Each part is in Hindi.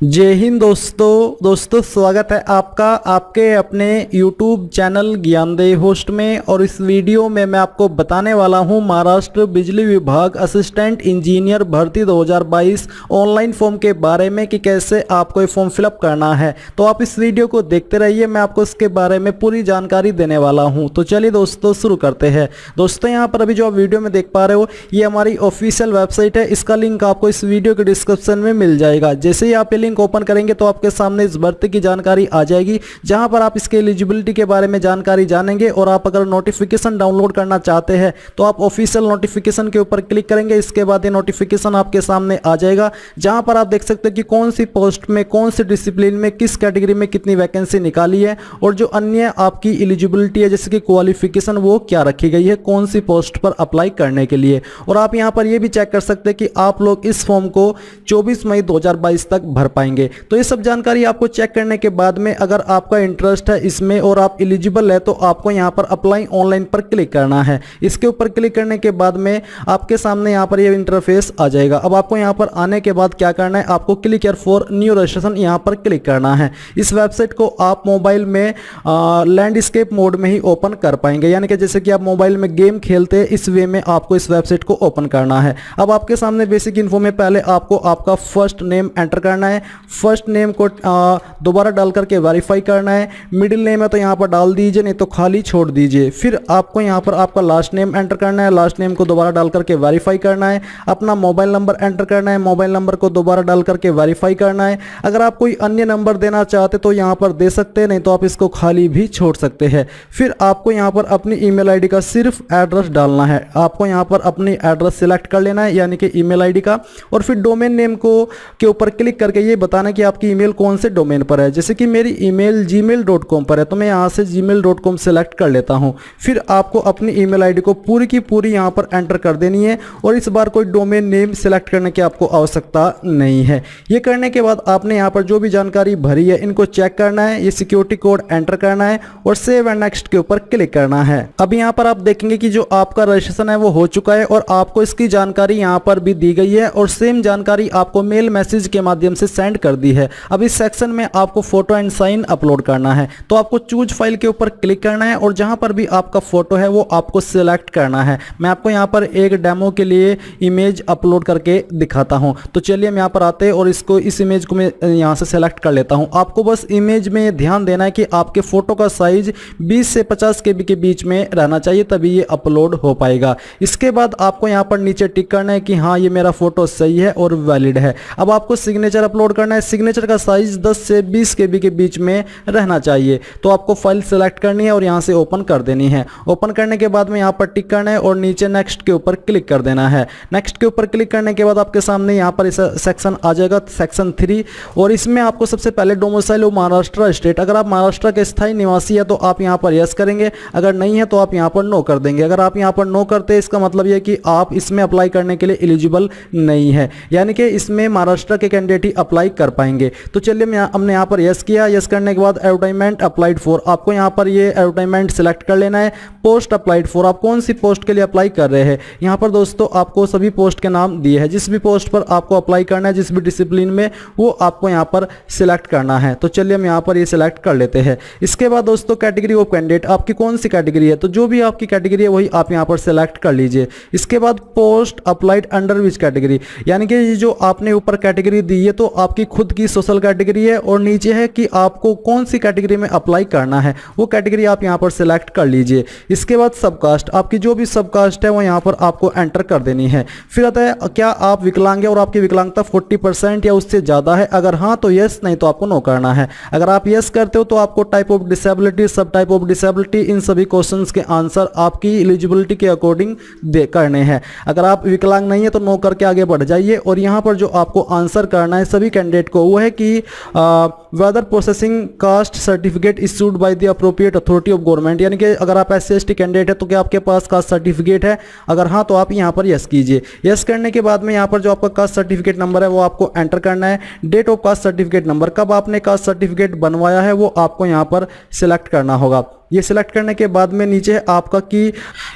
जय हिंद दोस्तों स्वागत है आपका आपके अपने YouTube चैनल ज्ञानदेव होस्ट में। और इस वीडियो में मैं आपको बताने वाला हूं महाराष्ट्र बिजली विभाग असिस्टेंट इंजीनियर भर्ती 2022 ऑनलाइन फॉर्म के बारे में कि कैसे आपको ये फॉर्म फिलअप करना है। तो आप इस वीडियो को देखते रहिए, मैं आपको इसके बारे में पूरी जानकारी देने वाला हूं। तो चलिए दोस्तों शुरू करते हैं। दोस्तों यहाँ पर अभी जो आप वीडियो में देख पा रहे हो ये हमारी ऑफिशियल वेबसाइट है, इसका लिंक आपको इस वीडियो के डिस्क्रिप्शन में मिल जाएगा। जैसे ही आप लिंक ओपन करेंगे तो आपके सामने इस भर्ती की जानकारी आ जाएगी, जहां पर आप इसके एलिजिबिलिटी के बारे में जानकारी जानेंगे। और आप अगर नोटिफिकेशन डाउनलोड करना चाहते हैं तो आप ऑफिशियल नोटिफिकेशन के ऊपर क्लिक करेंगे। इसके बाद ये नोटिफिकेशन आपके सामने आ जाएगा, जहां पर आप देख सकते हैं कि कौन सी पोस्ट में, कौन सी डिसिप्लिन में, किस कैटेगरी में कितनी वैकेंसी निकाली है और जो अन्य आपकी एलिजिबिलिटी है जैसे कि क्वालिफिकेशन वो क्या रखी गई है कौन सी पोस्ट पर अप्लाई करने के लिए। और आप यहां पर ये भी चेक कर सकते हैं कि आप लोग इस फॉर्म को 24 मई 2022 तक भर पाएंगे। तो ये सब जानकारी आपको चेक करने के बाद में अगर आपका इंटरेस्ट है इसमें और आप एलिजिबल है तो आपको यहाँ पर अप्लाई ऑनलाइन पर क्लिक करना है। इसके ऊपर क्लिक करने के बाद में आपके सामने यहाँ पर ये इंटरफेस आ जाएगा। अब आपको यहाँ पर आने के बाद क्या करना है, आपको click here for new registration यहाँ पर क्लिक करना है। इस वेबसाइट को आप मोबाइल में लैंडस्केप मोड में ही ओपन कर पाएंगे, यानी कि जैसे कि आप मोबाइल में गेम खेलते हैं इस वे में आपको इस वेबसाइट को ओपन करना है। अब आपके सामने बेसिक इन्फो में पहले आपको आपका फर्स्ट नेम एंटर करना है। फर्स्ट नेम को दोबारा डाल करके वेरीफाई करना है। मिडिल नेम है तो यहाँ पर डाल दीजिए, नहीं तो खाली छोड़ दीजिए। फिर आपको यहाँ पर आपका लास्ट नेम एंटर करना है। लास्ट नेम को दोबारा डाल करके वेरीफाई करना है। अपना मोबाइल नंबर एंटर करना है। मोबाइल नंबर को दोबारा डाल करके वेरीफाई करना है। अगर आप कोई अन्य नंबर देना चाहते तो यहाँ पर दे सकते हैं, नहीं तो आप इसको खाली भी छोड़ सकते हैं। फिर आपको यहाँ पर अपनी ईमेल आईडी का सिर्फ एड्रेस डालना है। आपको यहाँ पर अपनी एड्रेस सिलेक्ट कर लेना है, यानी कि ईमेल आईडी का। और फिर डोमेन नेम को के ऊपर क्लिक करके ये बताना कि आपकी ईमेल कौन से डोमेन पर है। जैसे कि मेरी ईमेल gmail.com पर है तो मैं यहाँ से gmail.com सेलेक्ट कर लेता हूँ। फिर आपको अपनी ईमेल आईडी को पूरी की पूरी यहाँ पर एंटर कर देनी है और इस बार कोई डोमेन नेम सेलेक्ट करने की आपको आवश्यकता नहीं है। ये करने के बाद आपने यहाँ पर जो भी जानकारी भरी है इनको चेक करना है, ये सिक्योरिटी कोड एंटर करना है और सेव एंड नेक्स्ट के ऊपर क्लिक करना है। अब यहाँ पर आप देखेंगे कि जो आपका रजिस्ट्रेशन है वो हो चुका है और आपको इसकी जानकारी यहाँ पर भी दी गई है और सेम जानकारी आपको मेल मैसेज के माध्यम से सेंड कर दी है। अब इस सेक्शन में आपको फोटो एंड साइन अपलोड करना है, तो आपको चूज फाइल के ऊपर क्लिक करना है और जहां पर भी आपका फोटो है वो आपको सिलेक्ट करना है। मैं आपको यहां पर एक डेमो के लिए इमेज अपलोड करके दिखाता हूं। तो चलिए हम यहां पर आते हैं और इस इमेज को मैं यहां से सेलेक्ट कर लेता हूं। आपको बस इमेज में ध्यान देना है कि आपके फोटो का साइज 20 से 50 KB के बीच में रहना चाहिए, तभी ये अपलोड हो पाएगा। इसके बाद आपको यहां पर नीचे टिक करना है कि हाँ ये मेरा फोटो सही है और वैलिड है। अब आपको सिग्नेचर अपलोड करना है। सिग्नेचर का साइज 10 से 20 KB के बीच में रहना चाहिए। तो आपको फाइल सेलेक्ट करनी है और यहां से ओपन कर देनी है। ओपन करने के बाद में यहां पर टिक करना है और नीचे नेक्स्ट के ऊपर क्लिक कर देना है। नेक्स्ट के ऊपर क्लिक करने के बाद आपके सामने यहां पर इस सेक्शन आ जाएगा, सेक्शन 3। और इसमें आपको सबसे पहले डोमिसाइल हो महाराष्ट्र स्टेट। अगर आप महाराष्ट्र के स्थायी निवासी है तो आप यहां पर यस करेंगे, अगर नहीं है तो आप यहां पर नो कर देंगे। अगर आप यहां पर नो करते हैं इसका मतलब यह कि आप इसमें अप्लाई करने के लिए एलिजिबल नहीं है, यानी कि इसमें महाराष्ट्र के कैंडिडेट ही अप्लाई कर पाएंगे। तो चलिए हमने यहाँ पर यस किया। यस करने के बाद एडवर्टाइजमेंट अप्लाइड फॉर, आपको यहाँ पर ये एडवर्टाइजमेंट सिलेक्ट कर लेना है। पोस्ट अप्लाइड फॉर, आप कौन सी पोस्ट के लिए अप्लाई कर रहे हैं। यहाँ पर दोस्तों आपको सभी पोस्ट के नाम दिए हैं, जिस भी पोस्ट पर आपको अप्लाई करना है, जिस भी डिसिप्लिन में, वो आपको यहाँ पर सिलेक्ट करना है। तो चलिए हम यहाँ पर ये सिलेक्ट कर लेते हैं। इसके बाद दोस्तों कैटेगरी ऑफ कैंडिडेट, आपकी कौन सी कैटेगरी है, तो जो भी आपकी कैटेगरी है वही आप यहाँ पर सिलेक्ट कर लीजिए। इसके बाद post applied under which category, यानी कि जो आपने ऊपर कैटेगरी दी है तो आपकी खुद की सोशल कैटेगरी है और नीचे है कि आपको कौन सी कैटेगरी में अप्लाई करना है, वो कैटेगरी आप यहां पर सिलेक्ट कर लीजिए। इसके बाद सबकास्ट, आपकी जो भी सबकास्ट है वो यहां पर आपको एंटर कर देनी है। फिर आता है क्या आप विकलांग है और आपकी विकलांगता 40% या उससे ज्यादा है, अगर हाँ तो यस, नहीं तो आपको नो करना है। अगर आप यस करते हो तो आपको टाइप ऑफ डिसेबिलिटी, सब टाइप ऑफ डिसेबिलिटी, इन सभी क्वेश्चंस के आंसर आपकी एलिजिबिलिटी के अकॉर्डिंग करने हैं। अगर आप विकलांग नहीं है तो नो करके आगे बढ़ जाइए। और यहाँ पर जो आपको आंसर करना है सभी कैंडिडेट को वो है कि whether processing caste certificate issued by the appropriate authority of government, यानी कि अगर आप SC/ST कैंडिडेट है तो क्या आपके पास कास्ट सर्टिफिकेट है, अगर हाँ तो आप यहाँ पर यस कीजिए। यस करने के बाद में यहाँ पर जो आपका कास्ट सर्टिफिकेट नंबर है वो आपको एंटर करना है। Date of caste certificate number, कब आपने कास्ट सर्टिफिकेट बनवाया है वो आपको यहाँ पर सिलेक्ट करना होगा। ये सिलेक्ट करने के बाद में नीचे है आपका की,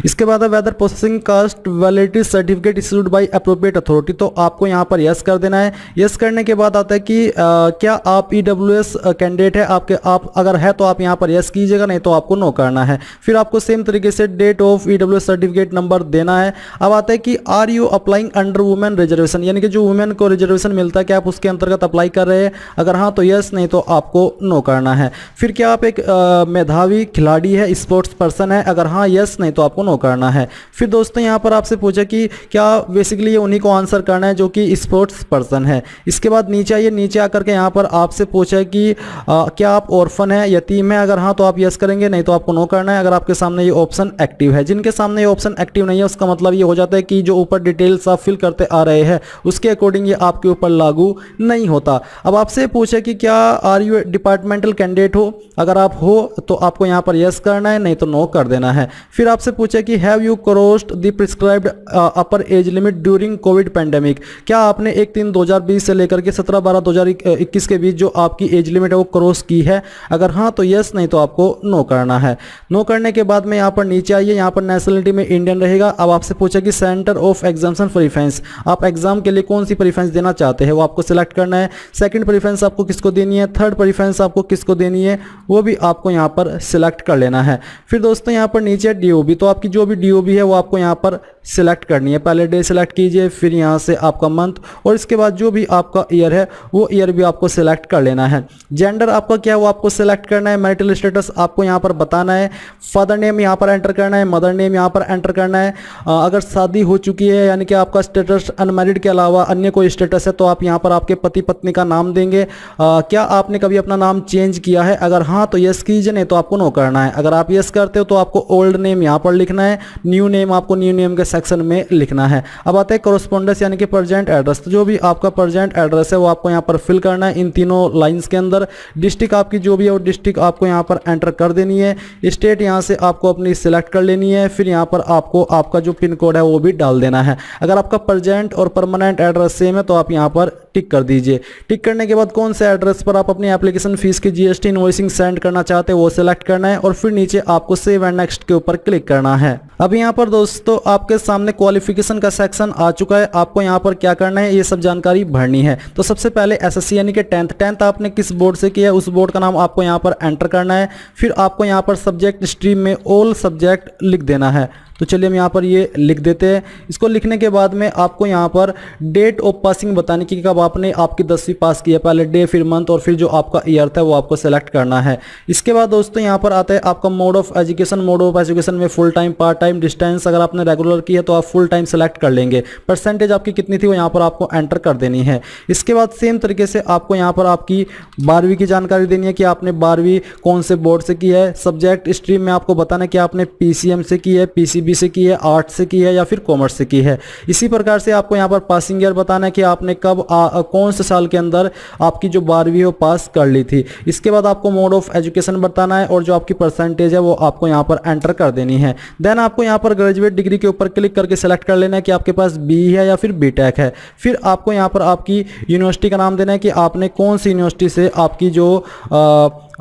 इसके बाद है whether processing caste validity certificate issued by appropriate authority, तो आपको यहाँ पर यस कर देना है। यस करने के बाद आता है कि क्या आप EWS कैंडिडेट है, आप अगर है तो आप यहाँ पर यस कीजिएगा, नहीं तो आपको नो करना है। फिर आपको सेम तरीके से date of EWS certificate number देना है। अब आता है कि are you applying under women reservation, यानी कि जो वुमेन को रिजर्वेशन मिलता है क्या आप उसके अंतर्गत अप्लाई कर रहे हैं, अगर हाँ तो यस, नहीं तो आपको नो करना है। फिर क्या आप एक मेधावी खिलाड़ी है, स्पोर्ट्स पर्सन है, अगर हाँ यस, नहीं तो आपको नो करना है। फिर दोस्तों यहाँ पर आपसे पूछा कि क्या बेसिकली ये उन्हीं को आंसर करना है जो कि स्पोर्ट्स पर्सन है। इसके बाद नीचे आइए, नीचे आकर के यहाँ पर आपसे पूछा है कि क्या आप ऑर्फन है, यतीम है, अगर हाँ तो आप यस करेंगे, नहीं तो आपको नो करना है। अगर आपके सामने ये ऑप्शन एक्टिव है, जिनके सामने ये ऑप्शन एक्टिव नहीं है उसका मतलब ये हो जाता है कि जो ऊपर डिटेल्स आप फिल करते आ रहे हैं उसके अकॉर्डिंग ये आपके ऊपर लागू नहीं होता। अब आपसे पूछा कि क्या आर यू डिपार्टमेंटल कैंडिडेट हो, अगर आप हो तो आपको यहाँ पर यस करना है, नहीं तो नो कर देना है। फिर आपसे पूछा कि have you crossed the prescribed upper age limit during Covid pandemic, क्या आपने 1/3/2020 से लेकर के 17/12/2021 के बीच जो आपकी एज लिमिट है वो क्रॉस की है, अगर हाँ तो यस, नहीं तो आपको नो करना है। नो करने के बाद में यहाँ पर नीचे आइए, यहाँ पर नेशनलिटी में इंडियन रहेगा। अब आपसे पूछा कि सेंटर ऑफ एग्जाम्शन प्रेफरेंस, आप एग्जाम के लिए कौन सी प्रेफरेंस देना चाहते हैं वो आपको सिलेक्ट करना है। सेकंड प्रेफरेंस आपको किसको देनी है, थर्ड प्रेफरेंस आपको किसको देनी है वो भी आपको यहाँ पर सिलेक्ट कर लेना है। फिर दोस्तों यहाँ पर नीचे DOB, तो आपकी जो भी DOB है वो आपको यहाँ पर सिलेक्ट करनी है। पहले डे सिलेक्ट कीजिए, फिर यहाँ से आपका मंथ और इसके बाद जो भी आपका ईयर है वो ईयर भी आपको सिलेक्ट कर लेना है। जेंडर आपका क्या है वो आपको सिलेक्ट करना है। मैरिटल स्टेटस आपको यहाँ पर बताना है। फादर नेम यहाँ पर एंटर करना है, मदर नेम यहाँ पर एंटर करना है। अगर शादी हो चुकी है यानी कि आपका स्टेटस अनमैरिड के अलावा अन्य कोई स्टेटस है तो आप यहाँ पर आपके पति पत्नी का नाम देंगे। क्या आपने कभी अपना नाम चेंज किया है, अगर हाँ तो यस कीजिए, नहीं तो आपको नो करना है। अगर आप यस करते हो तो आपको ओल्ड नेम यहाँ पर लिखना है, न्यू नेम आपको न्यू नेम के सेक्शन में लिखना है। अब आता है कॉरेस्पॉन्डेंस यानी कि प्रेजेंट एड्रेस, तो जो भी आपका प्रेजेंट एड्रेस है वो आपको यहाँ पर फिल करना है इन तीनों लाइंस के अंदर। डिस्ट्रिक्ट आपकी जो भी है वो डिस्ट्रिक्ट आपको यहाँ पर एंटर कर देनी है। स्टेट यहाँ से आपको अपनी सिलेक्ट कर लेनी है। फिर यहाँ पर आपको आपका जो पिन कोड है वो भी डाल देना है। अगर आपका प्रेजेंट और परमानेंट एड्रेस सेम है तो आप यहाँ पर टिक कर दीजिए। टिक करने के बाद कौन से एड्रेस पर आप अपनी एप्लीकेशन फीस की GST इनवॉइसिंग सेंड करना चाहते हैं वो सिलेक्ट करना है और फिर नीचे आपको सेव एंड नेक्स्ट के ऊपर क्लिक करना है। अब यहाँ पर दोस्तों आपके सामने क्वालिफिकेशन का सेक्शन आ चुका है। आपको यहाँ पर क्या करना है ये सब जानकारी भरनी है। तो सबसे पहले SSC यानी कि 10th आपने किस बोर्ड से किया है उस बोर्ड का नाम आपको यहाँ पर एंटर करना है। फिर आपको यहाँ पर सब्जेक्ट स्ट्रीम में ऑल सब्जेक्ट लिख देना है। तो चलिए हम यहाँ पर ये लिख देते हैं। इसको लिखने के बाद में आपको यहाँ पर डेट ऑफ पासिंग बताने की कब आपने आपकी 10वीं पास की है। पहले डे फिर मंथ और फिर जो आपका ईयर था वो आपको सेलेक्ट करना है। इसके बाद दोस्तों यहाँ पर आता है आपका mode of education. Mode of education में full time, part time, distance. अगर आपने रेगुलर की है तो आप फुल टाइम सेलेक्ट कर लेंगे। परसेंटेज आपकी कितनी थी वो यहाँ पर आपको एंटर कर देनी है। इसके बाद सेम तरीके से आपको यहाँ पर आपकी 12वीं की जानकारी देनी है कि आपने 12वीं कौन से बोर्ड से की है। सब्जेक्ट स्ट्रीम में आपको बताना है कि आपने PCM से की है, PCB से की है, आर्ट से की है या फिर कॉमर्स से की है। इसी प्रकार से आपको यहाँ पर पासिंग ईयर बताना है कि आपने कब कौन से साल के अंदर आपकी जो 12वीं हो पास कर ली थी। इसके बाद आपको मोड ऑफ एजुकेशन बताना है और जो आपकी परसेंटेज है वो आपको यहाँ पर एंटर कर देनी है। देन आपको यहाँ पर ग्रेजुएट डिग्री के ऊपर क्लिक करके सेलेक्ट कर लेना है कि आपके पास BE है या फिर BTech है। फिर आपको यहाँ पर आपकी यूनिवर्सिटी का नाम देना है कि आपने कौन सी यूनिवर्सिटी से आपकी जो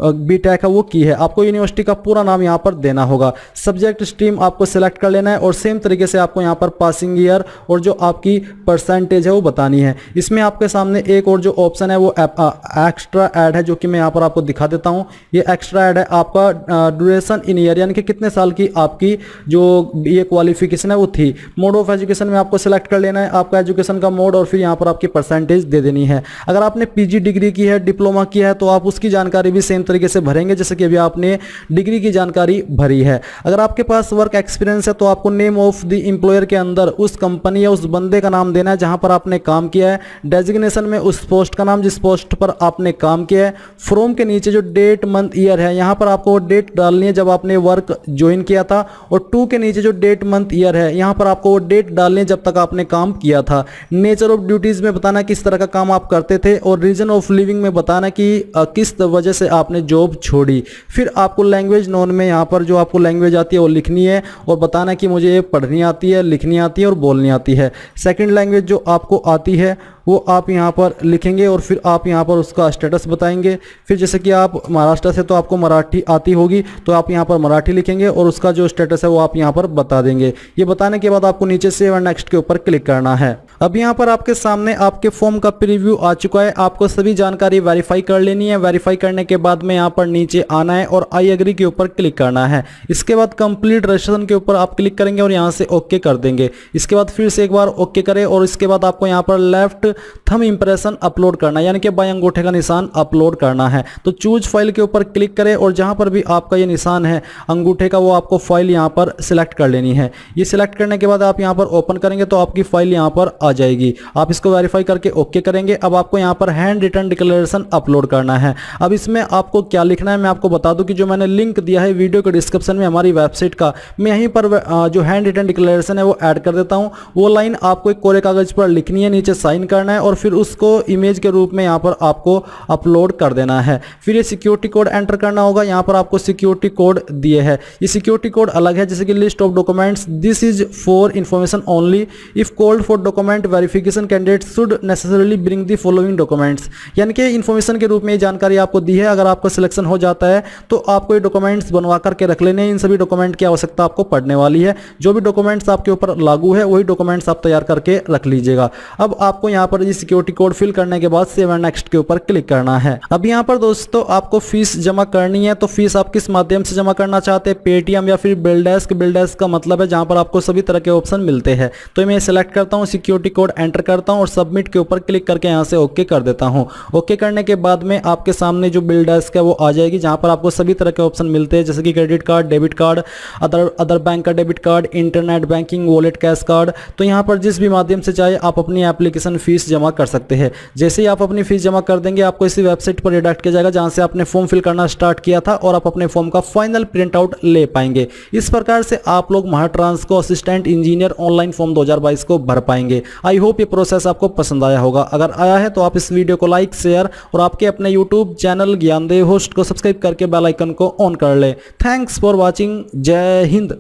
BTech है वो की है। आपको यूनिवर्सिटी का पूरा नाम यहाँ पर देना होगा। सब्जेक्ट स्ट्रीम आपको सिलेक्ट कर लेना है और सेम तरीके से आपको यहाँ पर पासिंग ईयर और जो आपकी परसेंटेज है वो बतानी है। इसमें आपके सामने एक और जो ऑप्शन है वो एक्स्ट्रा ऐड है जो कि मैं यहाँ पर आपको दिखा देता हूँ। ये एक्स्ट्रा ऐड है आपका ड्यूरेशन इन ईयर यानी कि कितने साल की आपकी जो ये क्वालिफिकेशन है वो थी। मोड ऑफ एजुकेशन में आपको सिलेक्ट कर लेना है आपका एजुकेशन का मोड और फिर यहाँ पर आपकी परसेंटेज दे देनी है। अगर आपने PG डिग्री की है, डिप्लोमा किया है तो आप उसकी जानकारी भी सेम सेम तरीके से भरेंगे जैसे कि अभी आपने डिग्री की जानकारी भरी है। अगर आपके पास वर्क एक्सपीरियंस है तो आपको नेम ऑफ द एम्प्लॉयर के अंदर उस कंपनी या उस बंदे का नाम देना है जहां पर आपने काम किया है। डेजिग्नेशन में उस पोस्ट का नाम जिस पोस्ट पर आपने काम किया है। फ्रॉम के नीचे जो डेट मंथ ईयर है यहां पर आपको डेट डालनी है जब आपने वर्क ज्वाइन किया था, और टू के नीचे जो डेट मंथ ईयर है यहां पर आपको डेट डालनी है जब तक आपने काम किया था। नेचर ऑफ ड्यूटीज में बताना किस तरह का काम आप करते थे, और रीजन ऑफ लिविंग में बताना कि किस वजह से आपने जॉब छोड़ी। फिर आपको लैंग्वेज नोन में यहाँ पर जो आपको लैंग्वेज आती है वो लिखनी है और बताना कि मुझे ये पढ़नी आती है, लिखनी आती है और बोलनी आती है। सेकंड लैंग्वेज जो आपको आती है वो आप यहाँ पर लिखेंगे और फिर आप यहाँ पर उसका स्टेटस बताएंगे। फिर जैसे कि आप महाराष्ट्र से तो आपको मराठी आती होगी तो आप यहाँ पर मराठी लिखेंगे और उसका जो स्टेटस है वो आप यहाँ पर बता देंगे। ये बताने के बाद आपको नीचे सेव एंड नेक्स्ट के ऊपर क्लिक करना है। अब यहाँ पर आपके सामने आपके फॉर्म का प्रीव्यू आ चुका है। आपको सभी जानकारी वेरीफाई कर लेनी है। वेरीफाई करने के बाद में यहाँ पर नीचे आना है और आई एग्री के ऊपर क्लिक करना है। इसके बाद कंप्लीट रजिस्ट्रेशन के ऊपर आप क्लिक करेंगे और यहाँ से ओके कर देंगे। इसके बाद फिर से एक बार ओके करें और इसके बाद आपको यहाँ पर लेफ्ट थंब इंप्रेशन अपलोड करना है, यानी कि बाएं अंगूठे का निशान अपलोड करना है। तो चूज फाइल के ऊपर क्लिक करें और जहां पर भी आपका ये निशान है अंगूठे का वो आपको फाइल यहां पर सिलेक्ट कर लेनी है। ये सिलेक्ट करने के बाद आप यहां पर ओपन करेंगे तो आपकी फाइल यहां पर आ जाएगी। आप इसको वेरीफाई करके ओके करेंगे। अब आपको यहां पर हैंड रिटन डिक्लेरेशन अपलोड करना है। अब इसमें आपको क्या लिखना है मैं आपको बता दूं कि जो मैंने लिंक दिया है वीडियो के डिस्क्रिप्शन में हमारी वेबसाइट का, मैं यहीं पर जो हैंड रिटन डिक्लेरेशन है वो ऐड कर देता हूं। वो लाइन आपको एक कोरे कागज पर लिखनी है, नीचे साइन करना है और फिर उसको इमेज के रूप में यहां पर आपको अपलोड कर देना है। फिर ये सिक्योरिटी कोड एंटर करना होगा। यहां पर आपको सिक्योरिटी कोड दिए है। ये सिक्योरिटी कोड अलग है, जैसे कि list of documents, this is for information only, if called for document verification candidate should necessarily bring the following documents, यानी कि इंफॉर्मेशन के रूप में ये जानकारी आपको दी है। अगर आपको सिलेक्शन हो जाता है तो आपको ये डॉक्यूमेंट्स बनवा करके रख लेने। इन सभी डॉक्यूमेंट की आवश्यकता आपको पड़ने वाली है। जो भी डॉक्यूमेंट्स आपके ऊपर लागू है वही डॉक्यूमेंट्स आप तैयार करके रख लीजिएगा। अब आपको यहाँ पर ये सिक्योरिटी कोड फिल करने के बाद सेव एंड नेक्स्ट के ऊपर क्लिक करना है। अब यहाँ पर दोस्तों आपको फीस जमा करनी है। तो फीस आप किस माध्यम से जमा करना चाहते हैं, पेटीएम या फिर बिलडेस्क। बिलडेस्क का मतलब है जहां पर आपको सभी तरह के ऑप्शन मिलते हैं। तो मैं सिलेक्ट करता हूं, सिक्योरिटी कोड एंटर करता हूं और सबमिट के ऊपर क्लिक करके यहां से ओके कर देता हूं। ओके करने के बाद में आपके सामने जो बिलडेस्क है वो आ जाएगी, जहां पर आपको सभी तरह के ऑप्शन मिलते हैं, जैसे कि credit card, debit card, other bank का debit card, internet banking, wallet, cash card. तो यहाँ पर जिस भी माध्यम से चाहे आप अपनी एप्लीकेशन फीस जमा कर सकते हैं। जैसे ही आप अपनी फीस जमा कर देंगे आपको इसी वेबसाइट पर रिडायरेक्ट किया जाएगा जहां से आपने फॉर्म फिल करना स्टार्ट किया था और आप अपने फॉर्म का फाइनल प्रिंट आउट ले पाएंगे। इस प्रकार से आप लोग महाट्रांस असिस्टेंट इंजीनियर ऑनलाइन फॉर्म 2022 को भर पाएंगे। आई होप ये प्रोसेस आपको पसंद आया होगा। अगर आया है तो आप इस वीडियो को लाइक, शेयर और आपके अपने यूट्यूब चैनल ज्ञानदेव होस्ट को सब्सक्राइब करके बेल आइकन को ऑन कर ले। Thanks for watching. जय हिंद।